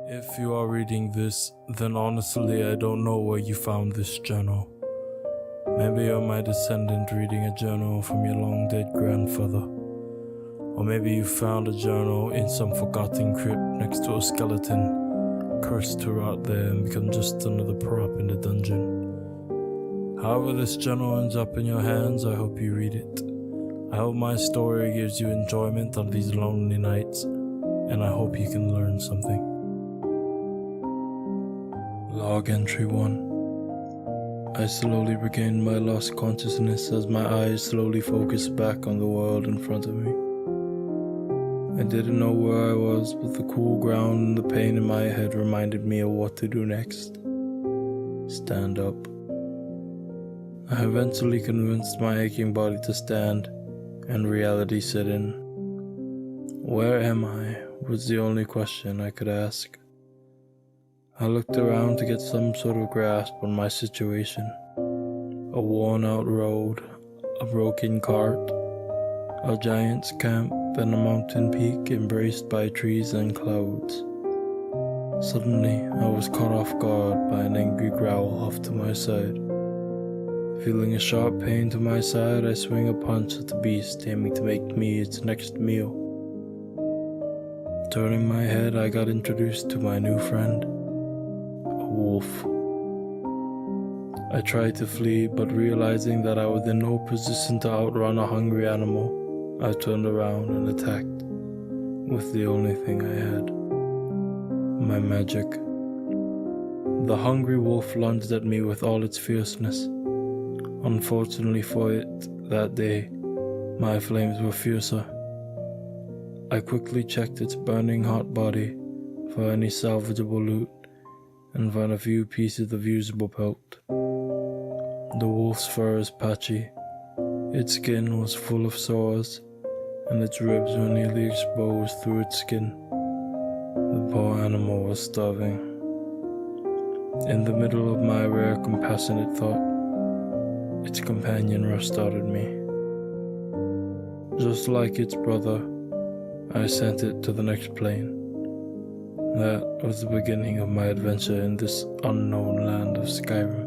If you are reading this, then honestly I don't know where you found this journal. Maybe you're my descendant reading a journal from your long-dead grandfather. Or maybe you found a journal in some forgotten crypt next to a skeleton, cursed to rot there and become just another prop in the dungeon. However this journal ends up in your hands, I hope you read it. I hope my story gives you enjoyment on these lonely nights, and I hope you can learn something. Log entry 1. I slowly regained my lost consciousness as my eyes slowly focused back on the world in front of me. I didn't know where I was, but the cool ground and the pain in my head reminded me of what to do next. Stand up. I eventually convinced my aching body to stand, and reality set in. Where am I? Was the only question I could ask. I looked around to get some sort of grasp on my situation. A worn-out road, a broken cart, a giant's camp, and a mountain peak embraced by trees and clouds. Suddenly, I was caught off guard by an angry growl off to my side. Feeling a sharp pain to my side, I swing a punch at the beast, aiming to make me its next meal. Turning my head, I got introduced to my new friend. Wolf. I tried to flee, but realizing that I was in no position to outrun a hungry animal, I turned around and attacked, with the only thing I had, my magic. The hungry wolf lunged at me with all its fierceness. Unfortunately for it, that day, my flames were fiercer. I quickly checked its burning hot body for any salvageable loot, and found a few pieces of usable pelt. The wolf's fur is patchy, its skin was full of sores, and its ribs were nearly exposed through its skin. The poor animal was starving. In the middle of my rare compassionate thought, its companion rushed out at me. Just like its brother, I sent it to the next plane. That was the beginning of my adventure in this unknown land of Skyrim.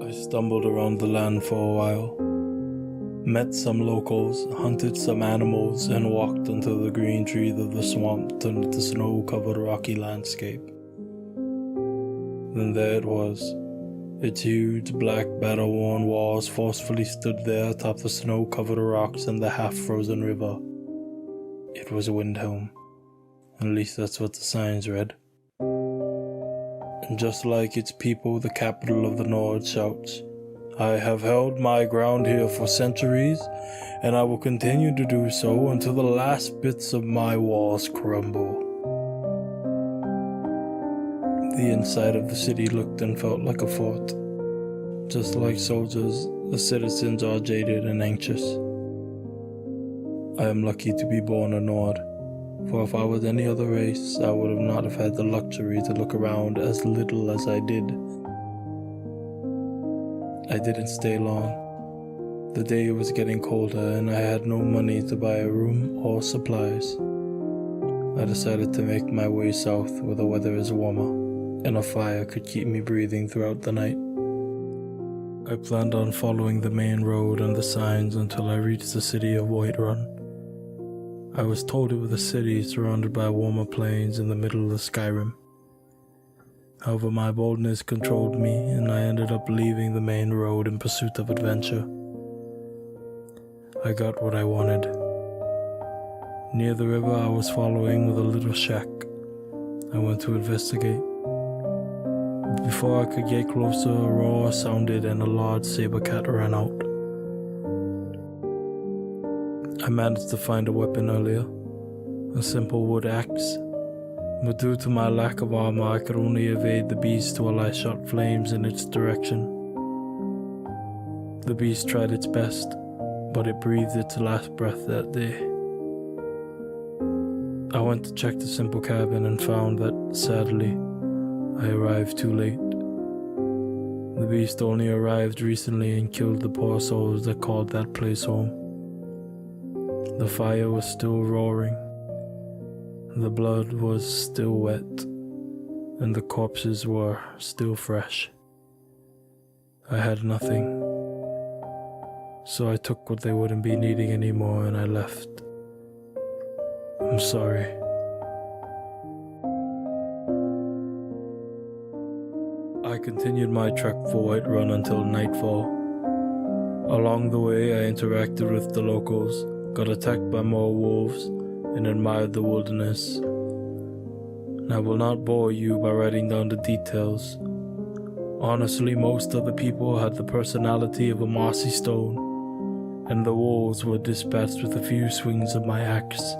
I stumbled around the land for a while, met some locals, hunted some animals, and walked until the green trees of the swamp turned into snow-covered rocky landscape. Then there it was. Its huge, black, battle-worn walls forcefully stood there atop the snow-covered rocks and the half-frozen river. It was Windhelm. At least that's what the signs read. And just like its people, the capital of the Nord shouts, "I have held my ground here for centuries, and I will continue to do so until the last bits of my walls crumble." The inside of the city looked and felt like a fort. Just like soldiers, the citizens are jaded and anxious. I am lucky to be born a Nord, for if I was any other race, I would not have had the luxury to look around as little as I did. I didn't stay long. The day was getting colder and I had no money to buy a room or supplies. I decided to make my way south where the weather is warmer and a fire could keep me breathing throughout the night. I planned on following the main road and the signs until I reached the city of Whiterun. I was told it was a city surrounded by warmer plains in the middle of Skyrim. However, my boldness controlled me and I ended up leaving the main road in pursuit of adventure. I got what I wanted. Near the river I was following was a little shack. I went to investigate. Before I could get closer, a roar sounded and a large saber cat ran out. I managed to find a weapon earlier, a simple wood axe, but due to my lack of armor I could only evade the beast while I shot flames in its direction. The beast tried its best, but it breathed its last breath that day. I went to check the simple cabin and found that, sadly, I arrived too late. The beast only arrived recently and killed the poor souls that called that place home. The fire was still roaring. The blood was still wet, and the corpses were still fresh. I had nothing, so I took what they wouldn't be needing anymore and I left. I'm sorry. I continued my trek for Whiterun until nightfall. Along the way, I interacted with the locals, got attacked by more wolves, and admired the wilderness. And I will not bore you by writing down the details. Honestly, most of the people had the personality of a mossy stone, and the wolves were dispatched with a few swings of my axe.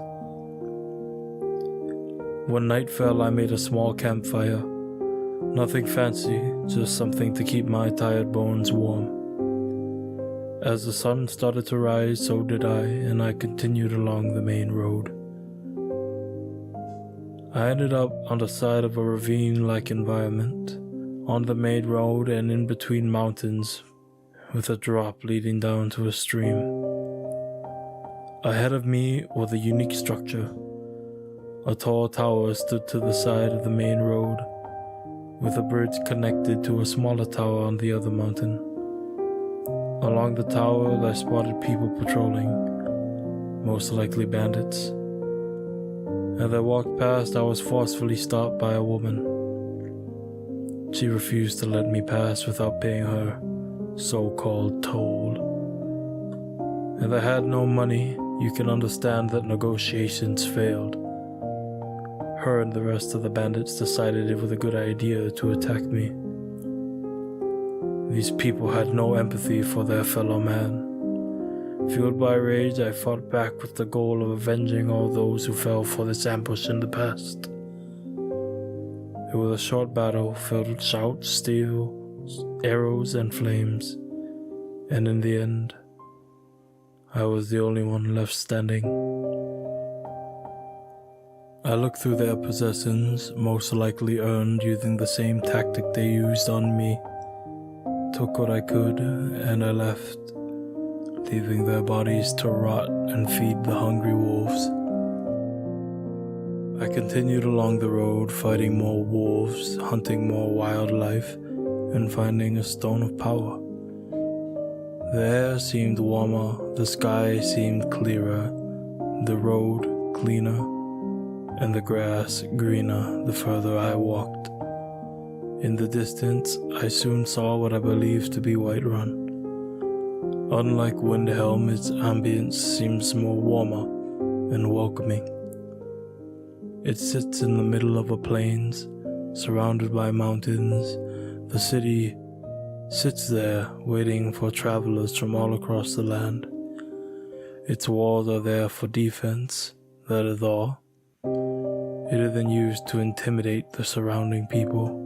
When night fell, I made a small campfire. Nothing fancy, just something to keep my tired bones warm. As the sun started to rise, so did I, and I continued along the main road. I ended up on the side of a ravine-like environment, on the main road and in between mountains, with a drop leading down to a stream. Ahead of me was a unique structure. A tall tower stood to the side of the main road, with a bridge connected to a smaller tower on the other mountain. Along the tower, I spotted people patrolling, most likely bandits. As I walked past, I was forcefully stopped by a woman. She refused to let me pass without paying her so-called toll. As I had no money, you can understand that negotiations failed. Her and the rest of the bandits decided it was a good idea to attack me. These people had no empathy for their fellow man. Fueled by rage, I fought back with the goal of avenging all those who fell for this ambush in the past. It was a short battle filled with shouts, steel, arrows, and flames, and in the end, I was the only one left standing. I looked through their possessions, most likely earned using the same tactic they used on me, took what I could, and I left, leaving their bodies to rot and feed the hungry wolves. I continued along the road, fighting more wolves, hunting more wildlife, and finding a stone of power. The air seemed warmer, the sky seemed clearer, the road cleaner, and the grass greener the further I walked. In the distance, I soon saw what I believed to be Whiterun. Unlike Windhelm, its ambience seems more warmer and welcoming. It sits in the middle of a plains, surrounded by mountains. The city sits there, waiting for travelers from all across the land. Its walls are there for defense, that is all. It isn't used to intimidate the surrounding people.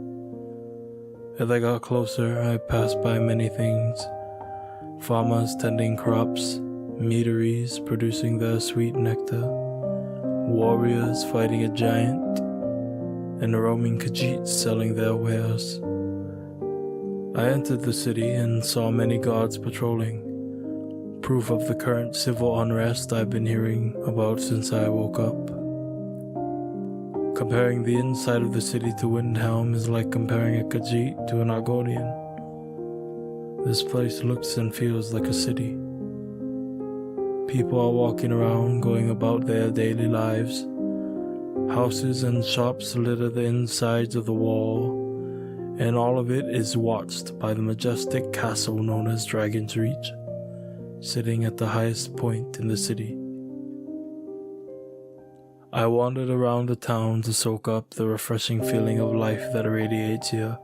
As I got closer, I passed by many things. Farmers tending crops, meaderies producing their sweet nectar, warriors fighting a giant, and roaming Khajiits selling their wares. I entered the city and saw many guards patrolling, proof of the current civil unrest I've been hearing about since I woke up. Comparing the inside of the city to Windhelm is like comparing a Khajiit to an Argonian. This place looks and feels like a city. People are walking around, going about their daily lives. Houses and shops litter the insides of the wall, and all of it is watched by the majestic castle known as Dragon's Reach, sitting at the highest point in the city. I wandered around the town to soak up the refreshing feeling of life that radiates here,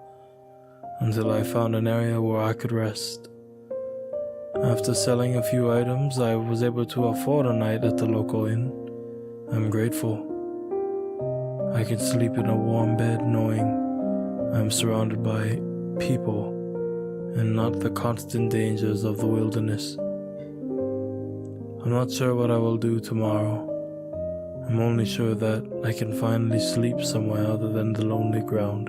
until I found an area where I could rest. After selling a few items, I was able to afford a night at the local inn. I'm grateful. I can sleep in a warm bed knowing I'm surrounded by people and not the constant dangers of the wilderness. I'm not sure what I will do tomorrow. I'm only sure that I can finally sleep somewhere other than the lonely ground.